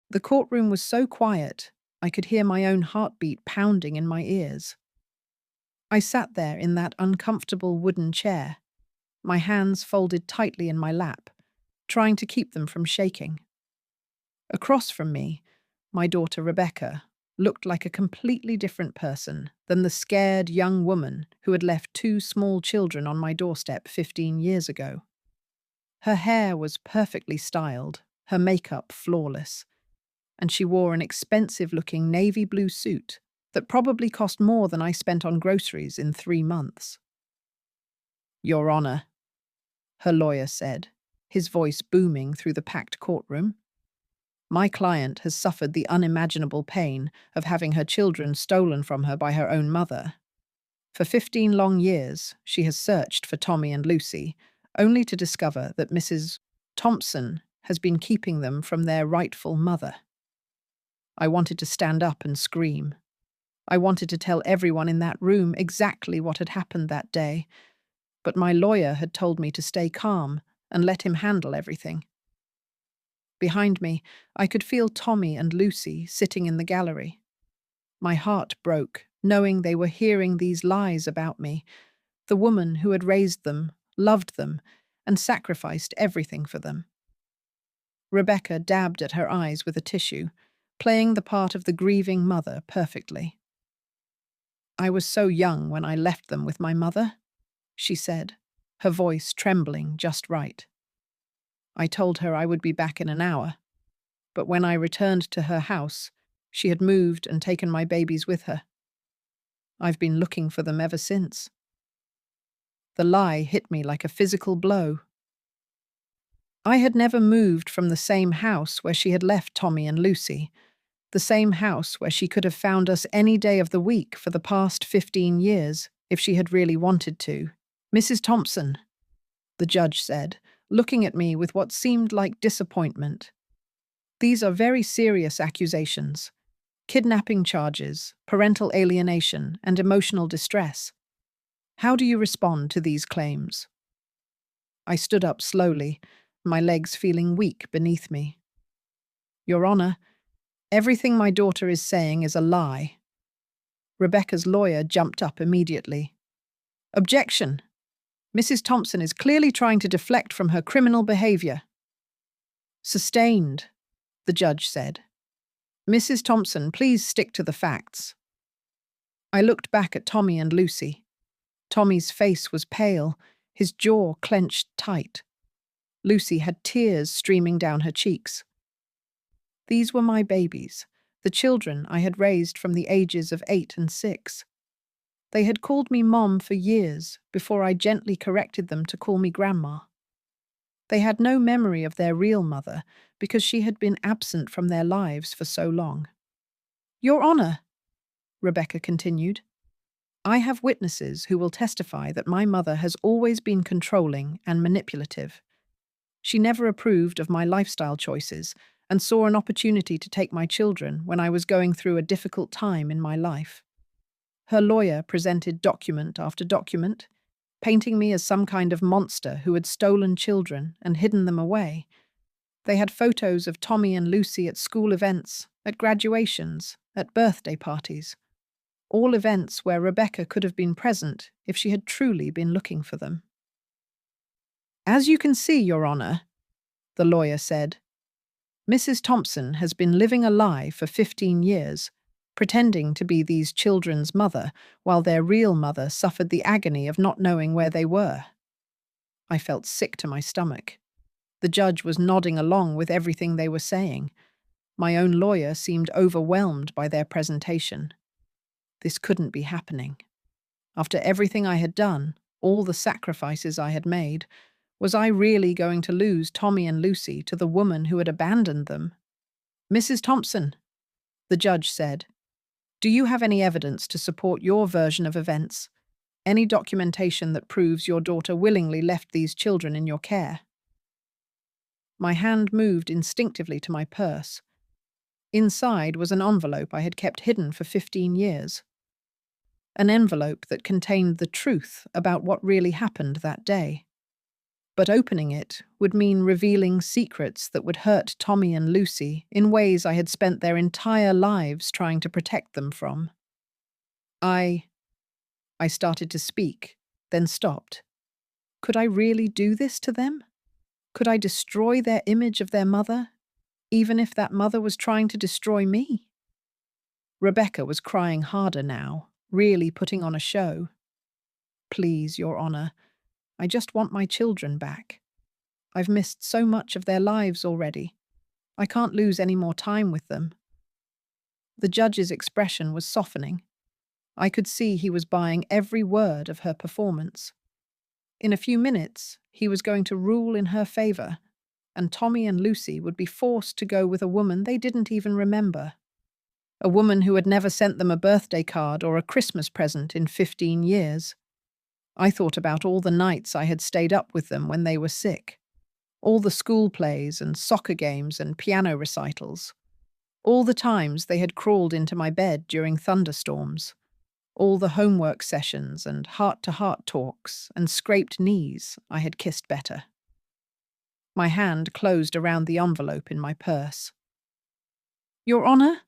The courtroom was so quiet, I could hear my own heartbeat pounding in my ears. I sat there in that uncomfortable wooden chair, my hands folded tightly in my lap, trying to keep them from shaking. Across from me, my daughter Rebecca looked like a completely different person than the scared young woman who had left two small children on my doorstep 15 years ago. Her hair was perfectly styled, her makeup flawless, and she wore an expensive-looking navy blue suit that probably cost more than I spent on groceries in 3 months. "Your Honor," her lawyer said, his voice booming through the packed courtroom. "My client has suffered the unimaginable pain of having her children stolen from her by her own mother. For 15 long years, she has searched for Tommy and Lucy, only to discover that Mrs. Thompson has been keeping them from their rightful mother." I wanted to stand up and scream. I wanted to tell everyone in that room exactly what had happened that day, but my lawyer had told me to stay calm and let him handle everything. Behind me, I could feel Tommy and Lucy sitting in the gallery. My heart broke, knowing they were hearing these lies about me, the woman who had raised them, loved them, and sacrificed everything for them. Rebecca dabbed at her eyes with a tissue, playing the part of the grieving mother perfectly. "I was so young when I left them with my mother," she said, her voice trembling just right. "I told her I would be back in an hour, but when I returned to her house, she had moved and taken my babies with her. I've been looking for them ever since." The lie hit me like a physical blow. I had never moved from the same house where she had left Tommy and Lucy, the same house where she could have found us any day of the week for the past 15 years if she had really wanted to. "Mrs. Thompson," the judge said, looking at me with what seemed like disappointment. "These are very serious accusations. Kidnapping charges, parental alienation, and emotional distress. How do you respond to these claims?" I stood up slowly, my legs feeling weak beneath me. "Your Honor, everything my daughter is saying is a lie." Rebecca's lawyer jumped up immediately. "Objection! Mrs. Thompson is clearly trying to deflect from her criminal behavior." "Sustained," the judge said. "Mrs. Thompson, please stick to the facts." I looked back at Tommy and Lucy. Tommy's face was pale, his jaw clenched tight. Lucy had tears streaming down her cheeks. These were my babies, the children I had raised from the ages of 8 and 6. They had called me Mom for years before I gently corrected them to call me Grandma. They had no memory of their real mother because she had been absent from their lives for so long. "Your Honor," Rebecca continued, "I have witnesses who will testify that my mother has always been controlling and manipulative. She never approved of my lifestyle choices and saw an opportunity to take my children when I was going through a difficult time in my life." Her lawyer presented document after document, painting me as some kind of monster who had stolen children and hidden them away. They had photos of Tommy and Lucy at school events, at graduations, at birthday parties. All events where Rebecca could have been present if she had truly been looking for them. "As you can see, Your Honor," the lawyer said, "Mrs. Thompson has been living a lie for 15 years, pretending to be these children's mother while their real mother suffered the agony of not knowing where they were." I felt sick to my stomach. The judge was nodding along with everything they were saying. My own lawyer seemed overwhelmed by their presentation. This couldn't be happening. After everything I had done, all the sacrifices I had made, was I really going to lose Tommy and Lucy to the woman who had abandoned them? "Mrs. Thompson," the judge said, "do you have any evidence to support your version of events? Any documentation that proves your daughter willingly left these children in your care?" My hand moved instinctively to my purse. Inside was an envelope I had kept hidden for 15 years. An envelope that contained the truth about what really happened that day. But opening it would mean revealing secrets that would hurt Tommy and Lucy in ways I had spent their entire lives trying to protect them from. I started to speak, then stopped. Could I really do this to them? Could I destroy their image of their mother, even if that mother was trying to destroy me? Rebecca was crying harder now, really putting on a show. Please, Your Honor, I just want my children back. I've missed so much of their lives already. I can't lose any more time with them. The judge's expression was softening. I could see he was buying every word of her performance. In a few minutes, he was going to rule in her favor, and Tommy and Lucy would be forced to go with a woman they didn't even remember. A woman who had never sent them a birthday card or a Christmas present in 15 years. I thought about all the nights I had stayed up with them when they were sick. All the school plays and soccer games and piano recitals. All the times they had crawled into my bed during thunderstorms. All the homework sessions and heart-to-heart talks and scraped knees I had kissed better. My hand closed around the envelope in my purse. Your Honor,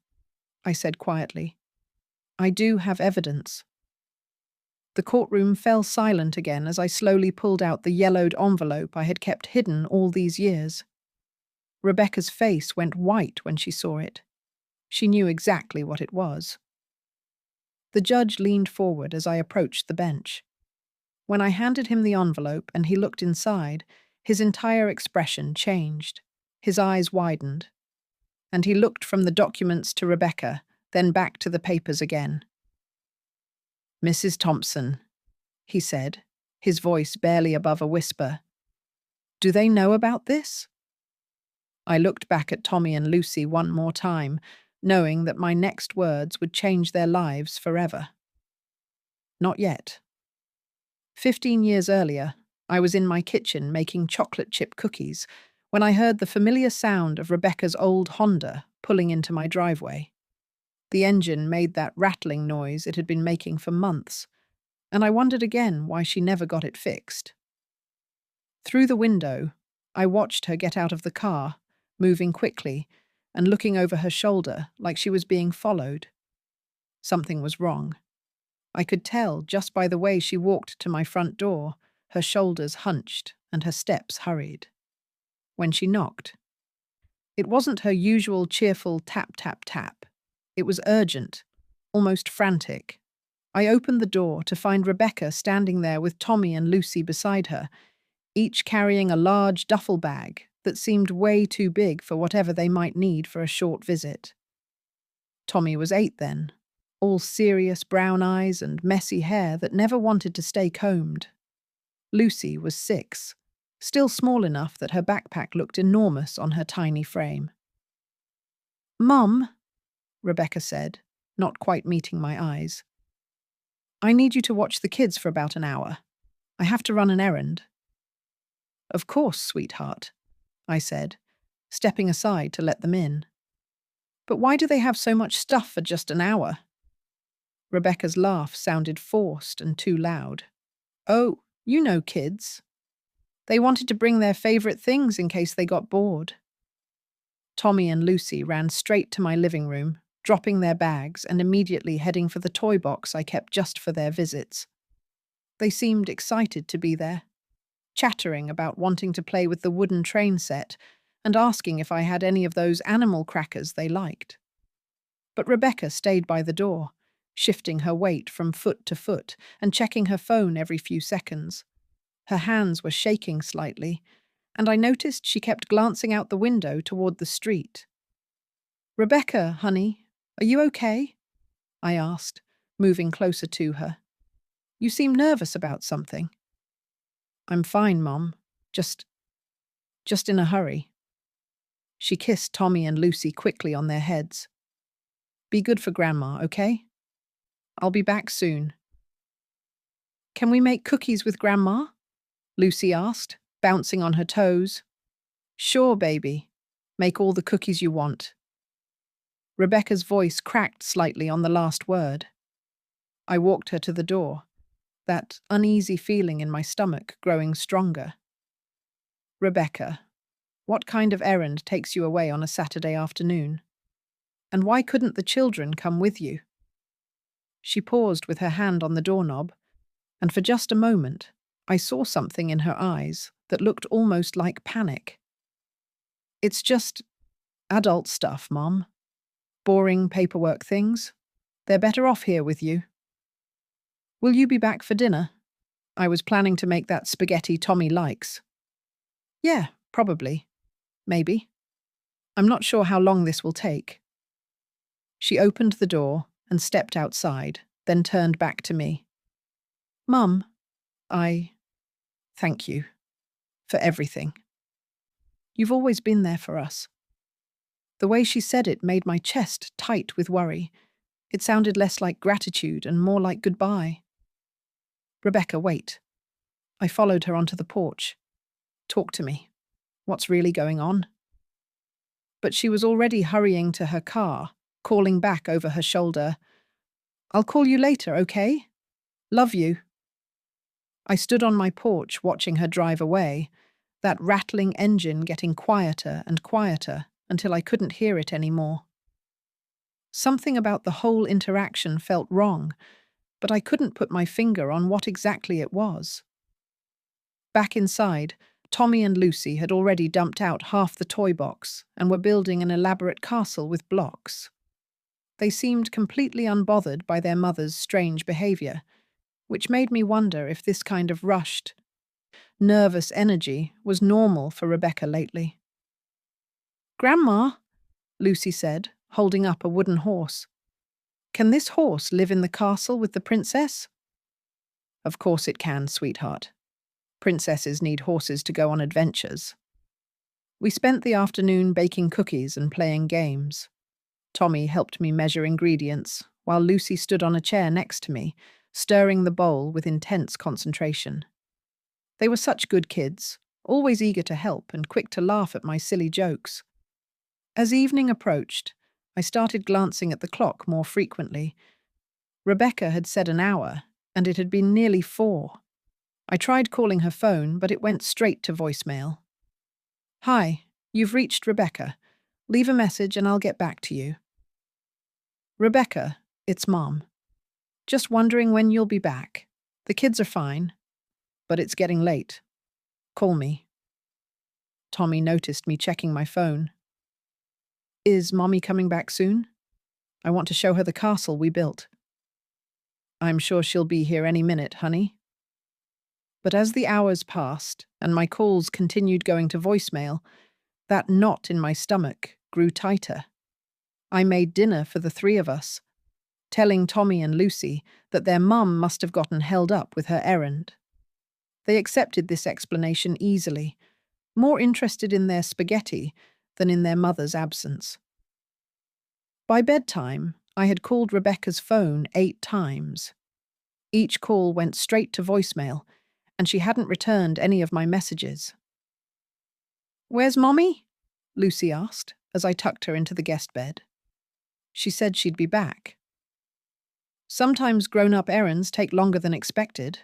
I said quietly, I do have evidence. The courtroom fell silent again as I slowly pulled out the yellowed envelope I had kept hidden all these years. Rebecca's face went white when she saw it. She knew exactly what it was. The judge leaned forward as I approached the bench. When I handed him the envelope and he looked inside, his entire expression changed. His eyes widened. And he looked from the documents to Rebecca, then back to the papers again. Mrs. Thompson, he said, his voice barely above a whisper. Do they know about this? I looked back at Tommy and Lucy one more time, knowing that my next words would change their lives forever. Not yet. 15 years earlier, I was in my kitchen making chocolate chip cookies when I heard the familiar sound of Rebecca's old Honda pulling into my driveway. The engine made that rattling noise it had been making for months, and I wondered again why she never got it fixed. Through the window, I watched her get out of the car, moving quickly and looking over her shoulder like she was being followed. Something was wrong. I could tell just by the way she walked to my front door, her shoulders hunched and her steps hurried. When she knocked, it wasn't her usual cheerful tap, tap, tap. It was urgent, almost frantic. I opened the door to find Rebecca standing there with Tommy and Lucy beside her, each carrying a large duffel bag that seemed way too big for whatever they might need for a short visit. Tommy was 8 then, all serious brown eyes and messy hair that never wanted to stay combed. Lucy was 6, still small enough that her backpack looked enormous on her tiny frame. Mum, Rebecca said, not quite meeting my eyes. I need you to watch the kids for about an hour. I have to run an errand. Of course, sweetheart, I said, stepping aside to let them in. But why do they have so much stuff for just an hour? Rebecca's laugh sounded forced and too loud. Oh, you know kids. They wanted to bring their favorite things in case they got bored. Tommy and Lucy ran straight to my living room, dropping their bags and immediately heading for the toy box I kept just for their visits. They seemed excited to be there, chattering about wanting to play with the wooden train set and asking if I had any of those animal crackers they liked. But Rebecca stayed by the door, shifting her weight from foot to foot and checking her phone every few seconds. Her hands were shaking slightly, and I noticed she kept glancing out the window toward the street. Rebecca, honey, are you okay? I asked, moving closer to her. You seem nervous about something. I'm fine, Mom. Just in a hurry. She kissed Tommy and Lucy quickly on their heads. Be good for Grandma, okay? I'll be back soon. Can we make cookies with Grandma? Lucy asked, bouncing on her toes. Sure, baby. Make all the cookies you want. Rebecca's voice cracked slightly on the last word. I walked her to the door, that uneasy feeling in my stomach growing stronger. Rebecca, what kind of errand takes you away on a Saturday afternoon? And why couldn't the children come with you? She paused with her hand on the doorknob, and for just a moment, I saw something in her eyes that looked almost like panic. It's just adult stuff, Mom. Boring paperwork things. They're better off here with you. Will you be back for dinner? I was planning to make that spaghetti Tommy likes. Yeah, probably. Maybe. I'm not sure how long this will take. She opened the door and stepped outside, then turned back to me. Mum, thank you for everything. You've always been there for us. The way she said it made my chest tight with worry. It sounded less like gratitude and more like goodbye. Rebecca, wait. I followed her onto the porch. Talk to me. What's really going on? But she was already hurrying to her car, calling back over her shoulder. I'll call you later, okay? Love you. I stood on my porch watching her drive away, that rattling engine getting quieter and quieter until I couldn't hear it anymore. Something about the whole interaction felt wrong, but I couldn't put my finger on what exactly it was. Back inside, Tommy and Lucy had already dumped out half the toy box and were building an elaborate castle with blocks. They seemed completely unbothered by their mother's strange behavior, which made me wonder if this kind of rushed, nervous energy was normal for Rebecca lately. Grandma, Lucy said, holding up a wooden horse. Can this horse live in the castle with the princess? Of course it can, sweetheart. Princesses need horses to go on adventures. We spent the afternoon baking cookies and playing games. Tommy helped me measure ingredients, while Lucy stood on a chair next to me, stirring the bowl with intense concentration. They were such good kids, always eager to help and quick to laugh at my silly jokes. As evening approached, I started glancing at the clock more frequently. Rebecca had said an hour, and it had been nearly 4. I tried calling her phone, but it went straight to voicemail. Hi, you've reached Rebecca. Leave a message and I'll get back to you. Rebecca, it's Mom. Just wondering when you'll be back. The kids are fine, but it's getting late. Call me. Tommy noticed me checking my phone. Is Mommy coming back soon? I want to show her the castle we built. I'm sure she'll be here any minute, honey. But as the hours passed and my calls continued going to voicemail, that knot in my stomach grew tighter. I made dinner for the 3 of us, telling Tommy and Lucy that their mum must have gotten held up with her errand. They accepted this explanation easily, more interested in their spaghetti than in their mother's absence. By bedtime, I had called Rebecca's phone 8 times. Each call went straight to voicemail, and she hadn't returned any of my messages. Where's Mommy? Lucy asked as I tucked her into the guest bed. She said she'd be back. Sometimes grown-up errands take longer than expected,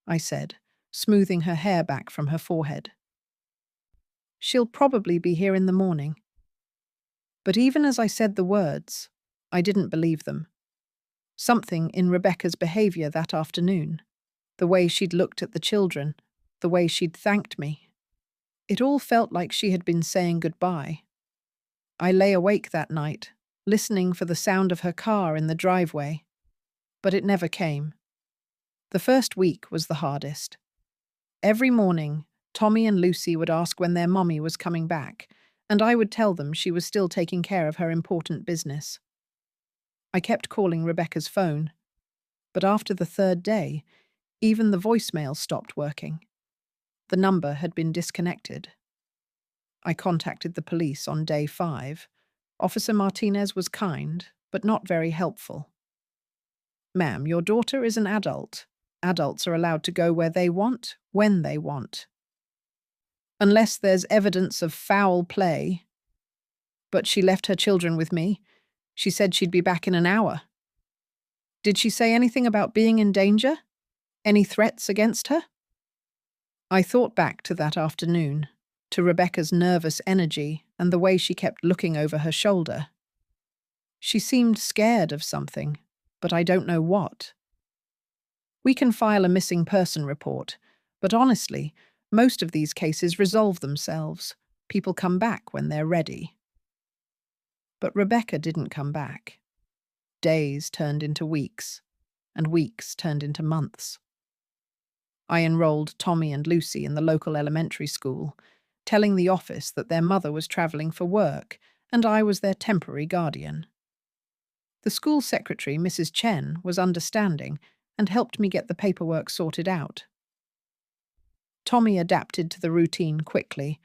I said, smoothing her hair back from her forehead. She'll probably be here in the morning. But even as I said the words, I didn't believe them. Something in Rebecca's behavior that afternoon, the way she'd looked at the children, the way she'd thanked me. It all felt like she had been saying goodbye. I lay awake that night, listening for the sound of her car in the driveway, but it never came. The first week was the hardest. Every morning, Tommy and Lucy would ask when their mommy was coming back, and I would tell them she was still taking care of her important business. I kept calling Rebecca's phone, but after the 3rd day, even the voicemail stopped working. The number had been disconnected. I contacted the police on day 5. Officer Martinez was kind, but not very helpful. Ma'am, your daughter is an adult. Adults are allowed to go where they want, when they want. Unless there's evidence of foul play. But she left her children with me. She said she'd be back in an hour. Did she say anything about being in danger? Any threats against her? I thought back to that afternoon, to Rebecca's nervous energy and the way she kept looking over her shoulder. She seemed scared of something, but I don't know what. We can file a missing person report, but honestly, most of these cases resolve themselves. People come back when they're ready. But Rebecca didn't come back. Days turned into weeks, and weeks turned into months. I enrolled Tommy and Lucy in the local elementary school, telling the office that their mother was travelling for work and I was their temporary guardian. The school secretary, Mrs. Chen, was understanding and helped me get the paperwork sorted out. Tommy adapted to the routine quickly.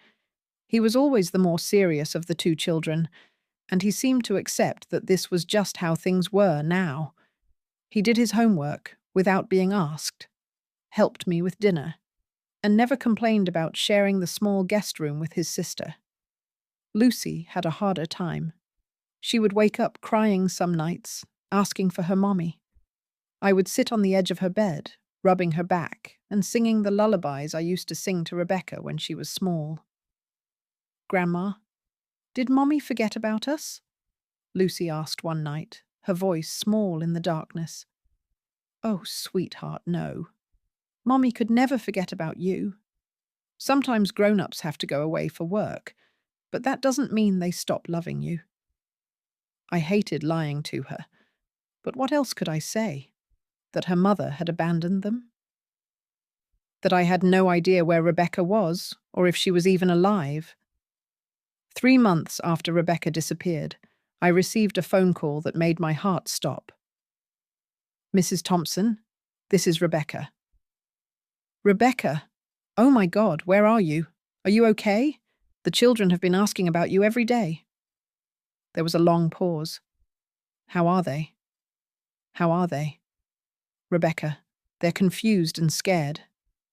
He was always the more serious of the two children, and he seemed to accept that this was just how things were now. He did his homework without being asked, helped me with dinner, and never complained about sharing the small guest room with his sister. Lucy had a harder time. She would wake up crying some nights, asking for her mommy. I would sit on the edge of her bed, rubbing her back and singing the lullabies I used to sing to Rebecca when she was small. "Grandma, did Mommy forget about us?" Lucy asked one night, her voice small in the darkness. "Oh, sweetheart, no. Mommy could never forget about you. Sometimes grown-ups have to go away for work, but that doesn't mean they stop loving you." I hated lying to her, but what else could I say? That her mother had abandoned them? That I had no idea where Rebecca was, or if she was even alive? 3 months after Rebecca disappeared, I received a phone call that made my heart stop. "Mrs. Thompson, this is Rebecca." "Rebecca? Oh my God, where are you? Are you okay? The children have been asking about you every day." There was a long pause. "How are they? How are they?" "Rebecca, they're confused and scared.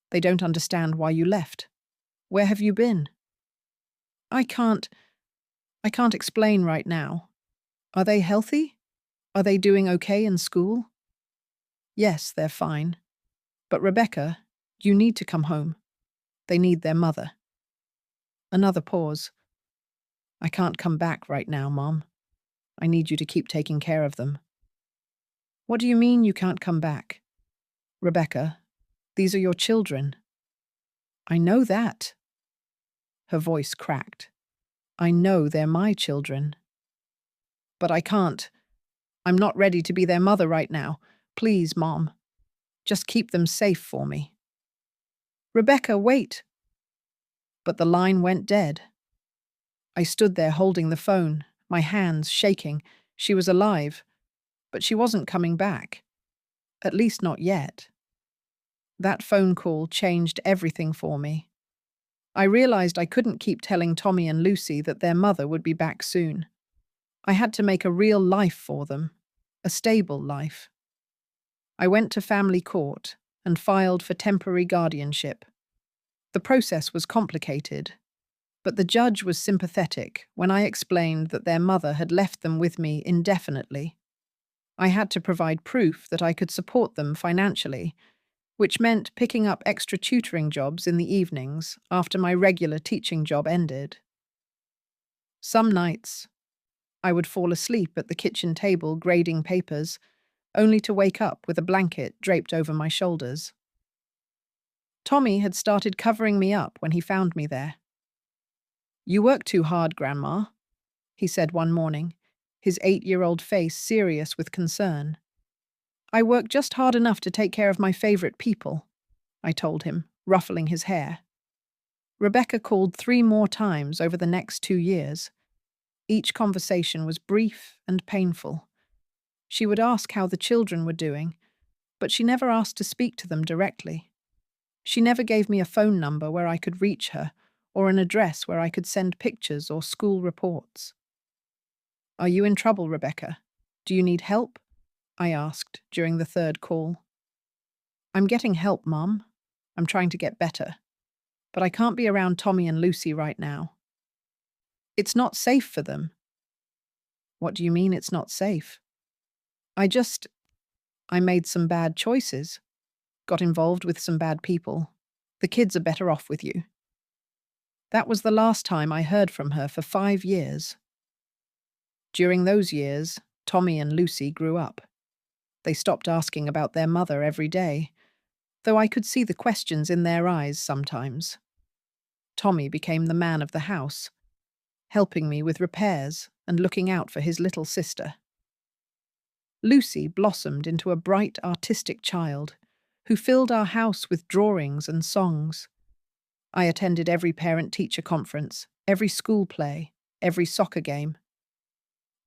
They don't understand why you left. Where have you been?" I can't explain right now. Are they healthy? Are they doing okay in school?" "Yes, they're fine. But Rebecca, you need to come home. They need their mother." Another pause. "I can't come back right now, Mom. I need you to keep taking care of them." "What do you mean you can't come back?" "Rebecca, these are your children." "I know that." Her voice cracked. "I know they're my children. But I can't. I'm not ready to be their mother right now. Please, Mom. Just keep them safe for me." "Rebecca, wait." But the line went dead. I stood there holding the phone, my hands shaking. She was alive, but she wasn't coming back. At least not yet. That phone call changed everything for me. I realized I couldn't keep telling Tommy and Lucy that their mother would be back soon. I had to make a real life for them, a stable life. I went to family court and filed for temporary guardianship. The process was complicated, but the judge was sympathetic when I explained that their mother had left them with me indefinitely. I had to provide proof that I could support them financially, which meant picking up extra tutoring jobs in the evenings after my regular teaching job ended. Some nights, I would fall asleep at the kitchen table grading papers, only to wake up with a blanket draped over my shoulders. Tommy had started covering me up when he found me there. "You work too hard, Grandma," he said one morning, his 8-year-old face serious with concern. "I work just hard enough to take care of my favorite people," I told him, ruffling his hair. Rebecca called 3 more times over the next 2 years. Each conversation was brief and painful. She would ask how the children were doing, but she never asked to speak to them directly. She never gave me a phone number where I could reach her, or an address where I could send pictures or school reports. "Are you in trouble, Rebecca? Do you need help?" I asked during the 3rd call. "I'm getting help, Mom. I'm trying to get better. But I can't be around Tommy and Lucy right now. It's not safe for them." "What do you mean it's not safe?" I made some bad choices. Got involved with some bad people. The kids are better off with you." That was the last time I heard from her for 5 years. During those years, Tommy and Lucy grew up. They stopped asking about their mother every day, though I could see the questions in their eyes sometimes. Tommy became the man of the house, helping me with repairs and looking out for his little sister. Lucy blossomed into a bright, artistic child who filled our house with drawings and songs. I attended every parent-teacher conference, every school play, every soccer game.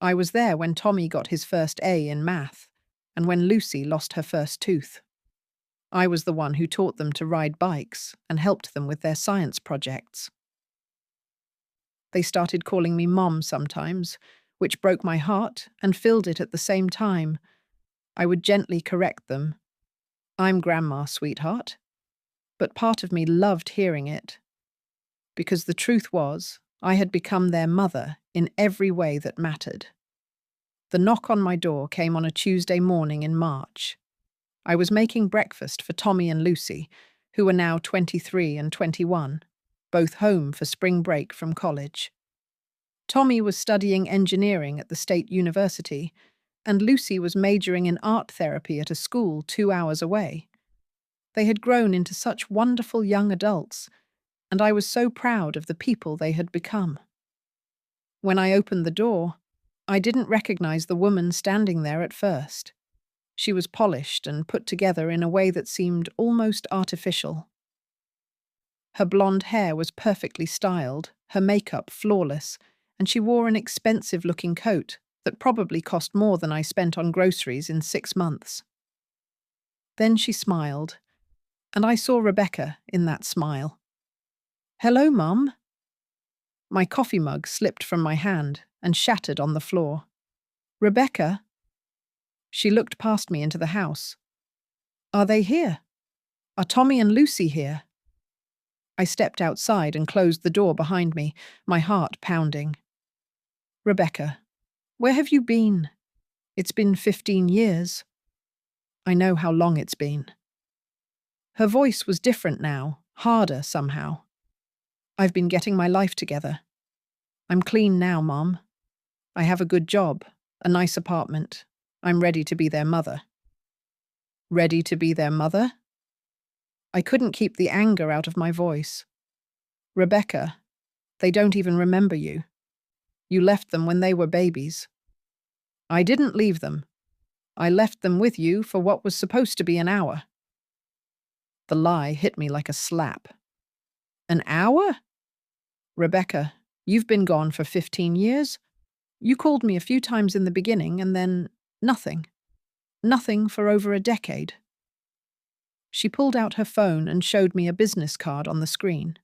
I was there when Tommy got his first A in math and when Lucy lost her first tooth. I was the one who taught them to ride bikes and helped them with their science projects. They started calling me Mom sometimes, which broke my heart and filled it at the same time. I would gently correct them. I'm Grandma, sweetheart. But part of me loved hearing it, because the truth was, I had become their mother in every way that mattered. The knock on my door came on a Tuesday morning in March. I was making breakfast for Tommy and Lucy, who were now 23 and 21, both home for spring break from college. Tommy was studying engineering at the State University, and Lucy was majoring in art therapy at a school 2 hours away. They had grown into such wonderful young adults, and I was so proud of the people they had become. When I opened the door, I didn't recognize the woman standing there at first. She was polished and put together in a way that seemed almost artificial. Her blonde hair was perfectly styled, her makeup flawless, and she wore an expensive-looking coat that probably cost more than I spent on groceries in 6 months. Then she smiled, and I saw Rebecca in that smile. "Hello, Mum." My coffee mug slipped from my hand and shattered on the floor. "Rebecca?" She looked past me into the house. "Are they here? Are Tommy and Lucy here?" I stepped outside and closed the door behind me, my heart pounding. "Rebecca, where have you been? It's been 15 years. I know how long it's been." Her voice was different now, harder somehow. "I've been getting my life together. I'm clean now, Mom. I have a good job, a nice apartment. I'm ready to be their mother." Ready to be their mother? I couldn't keep the anger out of my voice. "Rebecca, they don't even remember you. You left them when they were babies." "I didn't leave them. I left them with you for what was supposed to be an hour." The lie hit me like a slap. "An hour? Rebecca, you've been gone for 15 years. You called me a few times in the beginning and then nothing. Nothing for over a decade." She pulled out her phone and showed me a business card on the screen.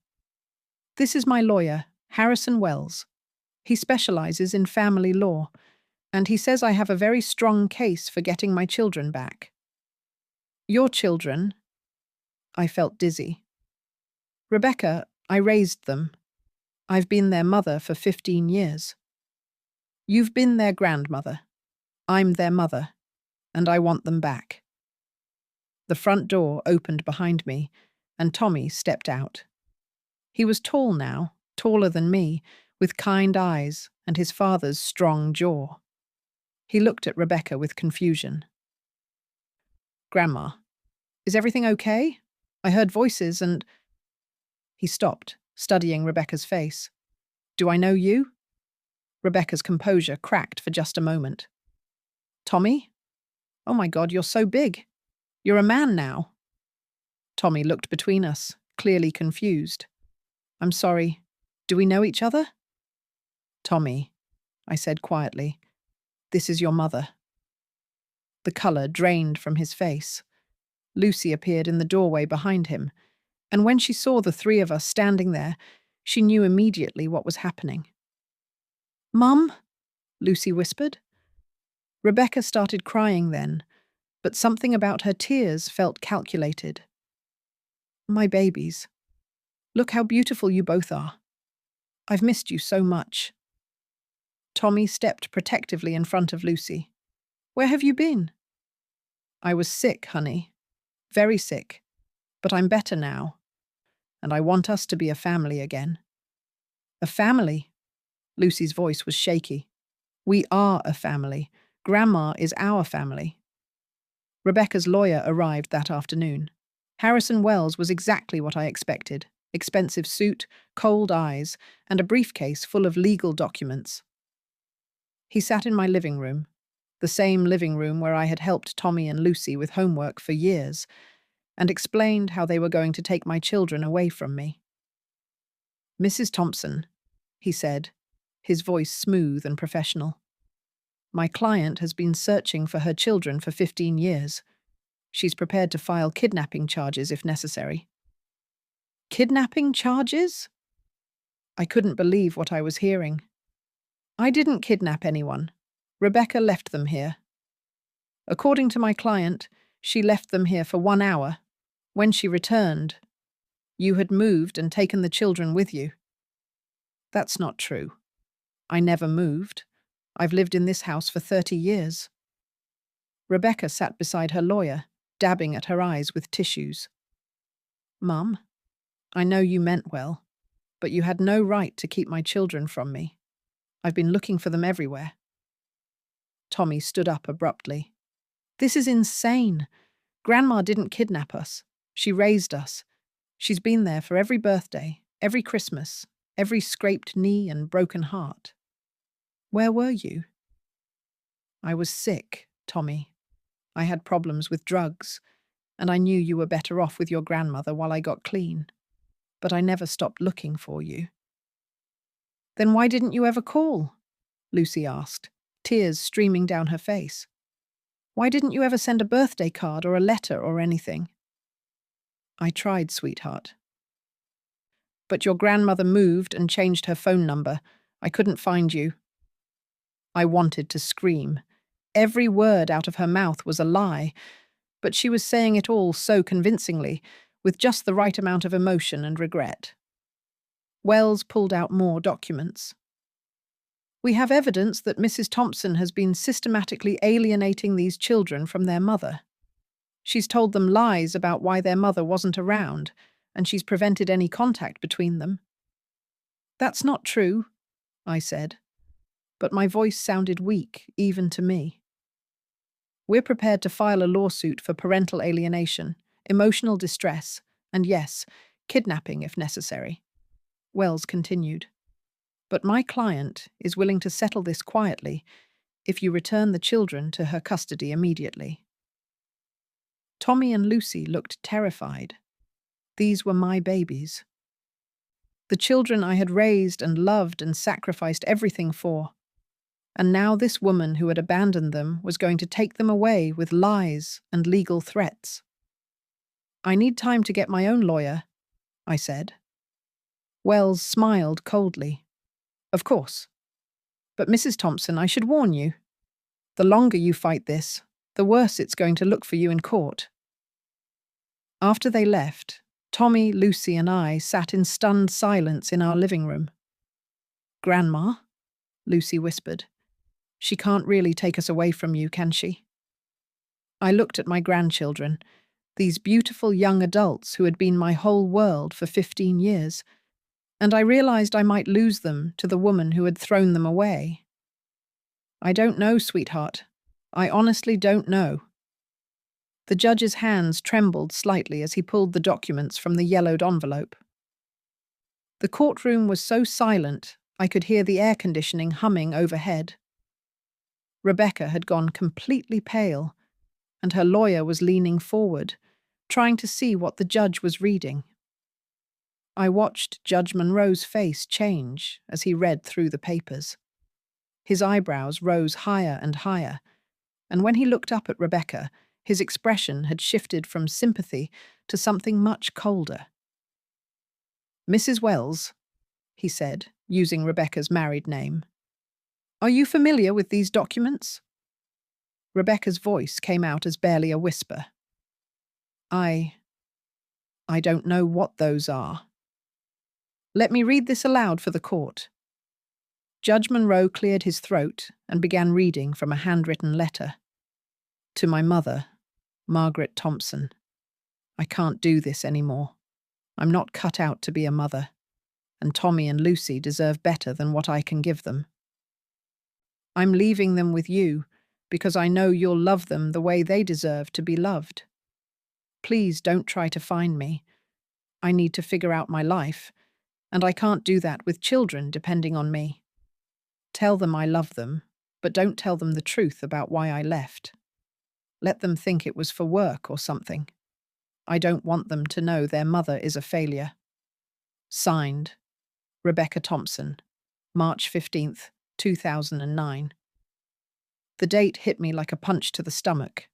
"This is my lawyer, Harrison Wells. He specializes in family law, and he says I have a very strong case for getting my children back." "Your children?" I felt dizzy. "Rebecca, I raised them. I've been their mother for 15 years. You've been their grandmother. I'm their mother, and I want them back." The front door opened behind me, and Tommy stepped out. He was tall now, taller than me, with kind eyes and his father's strong jaw. He looked at Rebecca with confusion. "Grandma, is everything okay? I heard voices and—" He stopped, studying Rebecca's face. "Do I know you?" Rebecca's composure cracked for just a moment. "Tommy? Oh my God, you're so big. You're a man now." Tommy looked between us, clearly confused. "I'm sorry. Do we know each other?" "Tommy," I said quietly, "this is your mother." The colour drained from his face. Lucy appeared in the doorway behind him, and when she saw the three of us standing there, she knew immediately what was happening. "Mum?" Lucy whispered. Rebecca started crying then, but something about her tears felt calculated. "My babies. Look how beautiful you both are. I've missed you so much." Tommy stepped protectively in front of Lucy. "Where have you been?" "I was sick, honey. Very sick. But I'm better now. And I want us to be a family again." A family. Lucy's voice was shaky. We are a family. Grandma is our family. Rebecca's lawyer arrived that afternoon. Harrison Wells was exactly what I expected. Expensive suit, cold eyes, and a briefcase full of legal documents. He sat in my living room, the same living room where I had helped Tommy and Lucy with homework for years, and explained how they were going to take my children away from me. Mrs. Thompson, he said, his voice smooth and professional. My client has been searching for her children for 15 years. She's prepared to file kidnapping charges if necessary. Kidnapping charges? I couldn't believe what I was hearing. I didn't kidnap anyone. Rebecca left them here. According to my client, she left them here for 1 hour. When she returned, you had moved and taken the children with you. That's not true. I never moved. I've lived in this house for 30 years. Rebecca sat beside her lawyer, dabbing at her eyes with tissues. Mum, I know you meant well, but you had no right to keep my children from me. I've been looking for them everywhere. Tommy stood up abruptly. This is insane. Grandma didn't kidnap us. She raised us. She's been there for every birthday, every Christmas, every scraped knee and broken heart. Where were you? I was sick, Tommy. I had problems with drugs, and I knew you were better off with your grandmother while I got clean. But I never stopped looking for you. Then why didn't you ever call? Lucy asked, tears streaming down her face. Why didn't you ever send a birthday card or a letter or anything? I tried, sweetheart. But your grandmother moved and changed her phone number. I couldn't find you. I wanted to scream. Every word out of her mouth was a lie, but she was saying it all so convincingly, with just the right amount of emotion and regret. Wells pulled out more documents. We have evidence that Mrs. Thompson has been systematically alienating these children from their mother. She's told them lies about why their mother wasn't around, and she's prevented any contact between them. That's not true, I said, but my voice sounded weak, even to me. We're prepared to file a lawsuit for parental alienation, emotional distress, and yes, kidnapping if necessary. Wells continued. But my client is willing to settle this quietly if you return the children to her custody immediately. Tommy and Lucy looked terrified. These were my babies. The children I had raised and loved and sacrificed everything for. And now this woman who had abandoned them was going to take them away with lies and legal threats. I need time to get my own lawyer, I said. Wells smiled coldly. Of course. But Mrs. Thompson, I should warn you. The longer you fight this, the worse it's going to look for you in court. After they left, Tommy, Lucy, and I sat in stunned silence in our living room. Grandma, Lucy whispered. She can't really take us away from you, can she? I looked at my grandchildren, these beautiful young adults who had been my whole world for 15 years, and I realized I might lose them to the woman who had thrown them away. I don't know, sweetheart. I honestly don't know. The judge's hands trembled slightly as he pulled the documents from the yellowed envelope. The courtroom was so silent I could hear the air conditioning humming overhead. Rebecca had gone completely pale, and her lawyer was leaning forward, trying to see what the judge was reading. I watched Judge Monroe's face change as he read through the papers. His eyebrows rose higher and higher, and when he looked up at Rebecca, his expression had shifted from sympathy to something much colder. Mrs. Wells, he said, using Rebecca's married name. Are you familiar with these documents? Rebecca's voice came out as barely a whisper. I don't know what those are. Let me read this aloud for the court. Judge Monroe cleared his throat and began reading from a handwritten letter. To my mother, Margaret Thompson. I can't do this anymore. I'm not cut out to be a mother. and Tommy and Lucy deserve better than what I can give them. I'm leaving them with you because I know you'll love them the way they deserve to be loved. Please don't try to find me. I need to figure out my life, and I can't do that with children depending on me. Tell them I love them, but don't tell them the truth about why I left. Let them think it was for work or something. I don't want them to know their mother is a failure. Signed, Rebecca Thompson, March 15th, 2009. The date hit me like a punch to the stomach.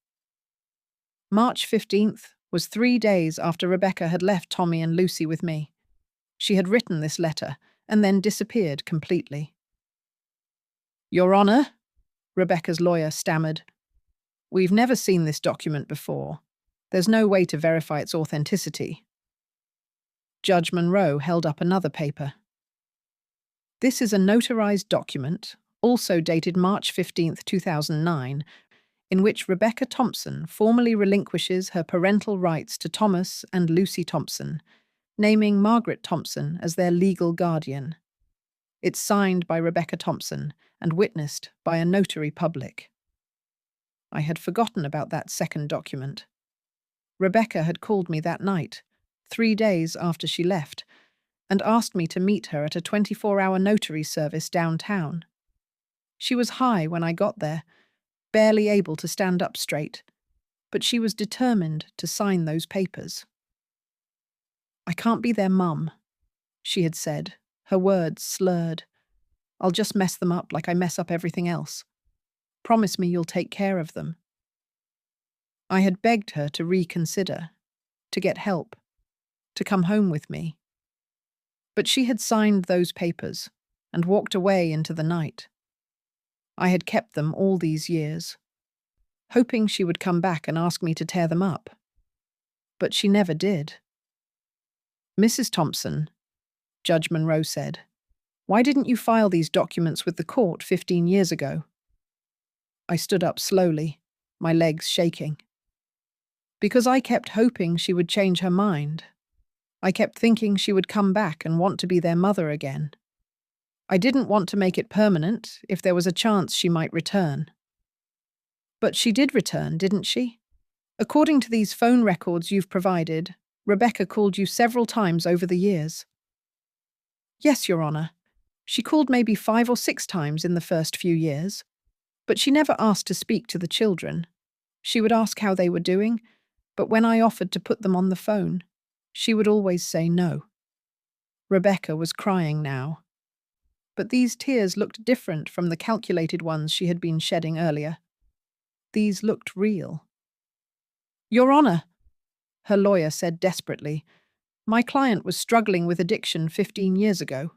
March 15th was 3 days after Rebecca had left Tommy and Lucy with me. She had written this letter and then disappeared completely. Your Honor, Rebecca's lawyer stammered. We've never seen this document before. There's no way to verify its authenticity. Judge Monroe held up another paper. This is a notarized document, also dated March 15th, 2009, in which Rebecca Thompson formally relinquishes her parental rights to Thomas and Lucy Thompson, naming Margaret Thompson as their legal guardian. It's signed by Rebecca Thompson and witnessed by a notary public. I had forgotten about that second document. Rebecca had called me that night, 3 days after she left, and asked me to meet her at a 24-hour notary service downtown. She was high when I got there, barely able to stand up straight, but she was determined to sign those papers. I can't be their mum, she had said, her words slurred. I'll just mess them up like I mess up everything else. Promise me you'll take care of them. I had begged her to reconsider, to get help, to come home with me. But she had signed those papers and walked away into the night. I had kept them all these years, hoping she would come back and ask me to tear them up. But she never did. Mrs. Thompson, Judge Monroe said, why didn't you file these documents with the court 15 years ago? I stood up slowly, my legs shaking. Because I kept hoping she would change her mind. I kept thinking she would come back and want to be their mother again. I didn't want to make it permanent if there was a chance she might return. But she did return, didn't she? According to these phone records you've provided, Rebecca called you several times over the years. Yes, Your Honor. She called maybe 5 or 6 times in the first few years. But she never asked to speak to the children. She would ask how they were doing, but when I offered to put them on the phone, she would always say no. Rebecca was crying now. But these tears looked different from the calculated ones she had been shedding earlier. These looked real. Your Honor, her lawyer said desperately, my client was struggling with addiction 15 years ago.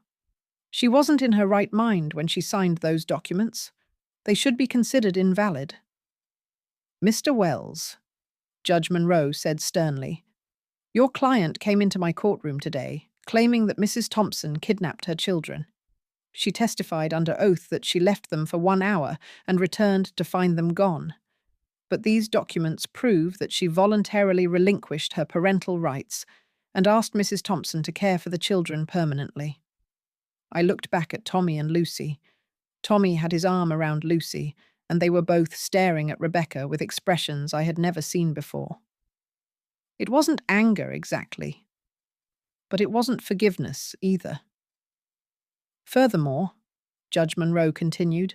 She wasn't in her right mind when she signed those documents. They should be considered invalid. Mr. Wells, Judge Monroe said sternly, your client came into my courtroom today, claiming that Mrs. Thompson kidnapped her children. She testified under oath that she left them for 1 hour and returned to find them gone. But these documents prove that she voluntarily relinquished her parental rights and asked Mrs. Thompson to care for the children permanently. I looked back at Tommy and Lucy. Tommy had his arm around Lucy, and they were both staring at Rebecca with expressions I had never seen before. It wasn't anger exactly, but it wasn't forgiveness either. Furthermore, Judge Monroe continued,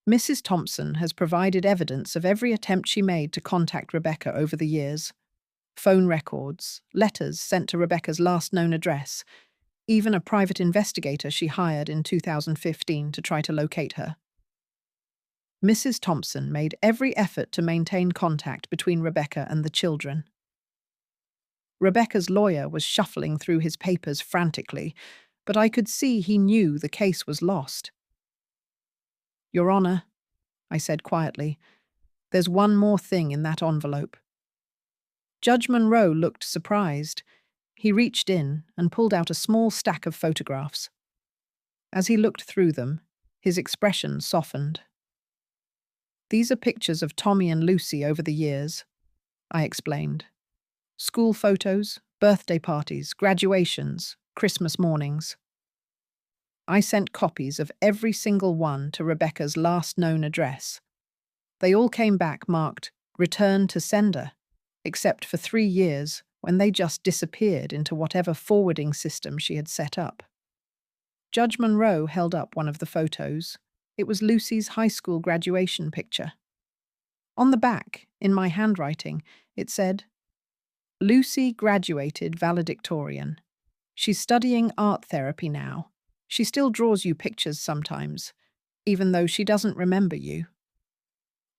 Mrs. Thompson has provided evidence of every attempt she made to contact Rebecca over the years. Phone records, letters sent to Rebecca's last known address, even a private investigator she hired in 2015 to try to locate her. Mrs. Thompson made every effort to maintain contact between Rebecca and the children. Rebecca's lawyer was shuffling through his papers frantically, but I could see he knew the case was lost. Your Honor, I said quietly, there's one more thing in that envelope. Judge Monroe looked surprised. He reached in and pulled out a small stack of photographs. As he looked through them, his expression softened. These are pictures of Tommy and Lucy over the years, I explained. School photos, birthday parties, graduations, Christmas mornings. I sent copies of every single one to Rebecca's last known address. They all came back marked "Return to Sender," except for 3 years when they just disappeared into whatever forwarding system she had set up. Judge Monroe held up one of the photos. It was Lucy's high school graduation picture. On the back, in my handwriting, it said, "Lucy graduated valedictorian. She's studying art therapy now. She still draws you pictures sometimes, even though she doesn't remember you.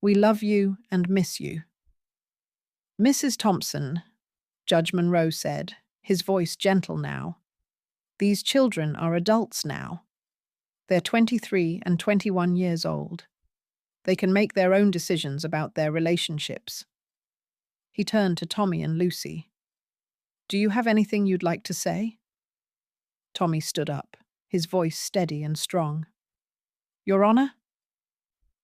We love you and miss you." "Mrs. Thompson," Judge Monroe said, his voice gentle now, "these children are adults now. They're 23 and 21 years old. They can make their own decisions about their relationships." He turned to Tommy and Lucy. "Do you have anything you'd like to say?" Tommy stood up, his voice steady and strong. "Your Honor,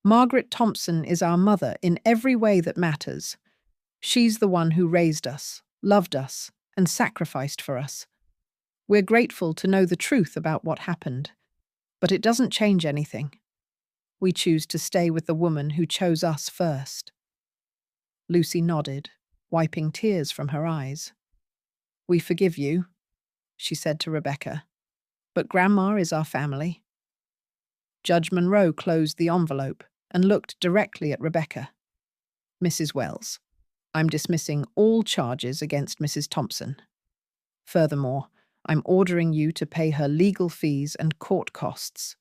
Margaret Thompson is our mother in every way that matters. She's the one who raised us, loved us, and sacrificed for us. We're grateful to know the truth about what happened, but it doesn't change anything. We choose to stay with the woman who chose us first." Lucy nodded, wiping tears from her eyes. "We forgive you," she said to Rebecca, "but Grandma is our family." Judge Monroe closed the envelope and looked directly at Rebecca. "Mrs. Wells, I'm dismissing all charges against Mrs. Thompson. Furthermore, I'm ordering you to pay her legal fees and court costs.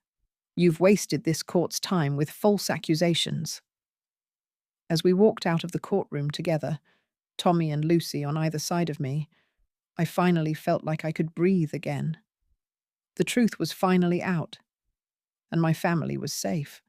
You've wasted this court's time with false accusations." As we walked out of the courtroom together, Tommy and Lucy on either side of me, I finally felt like I could breathe again. The truth was finally out, and my family was safe.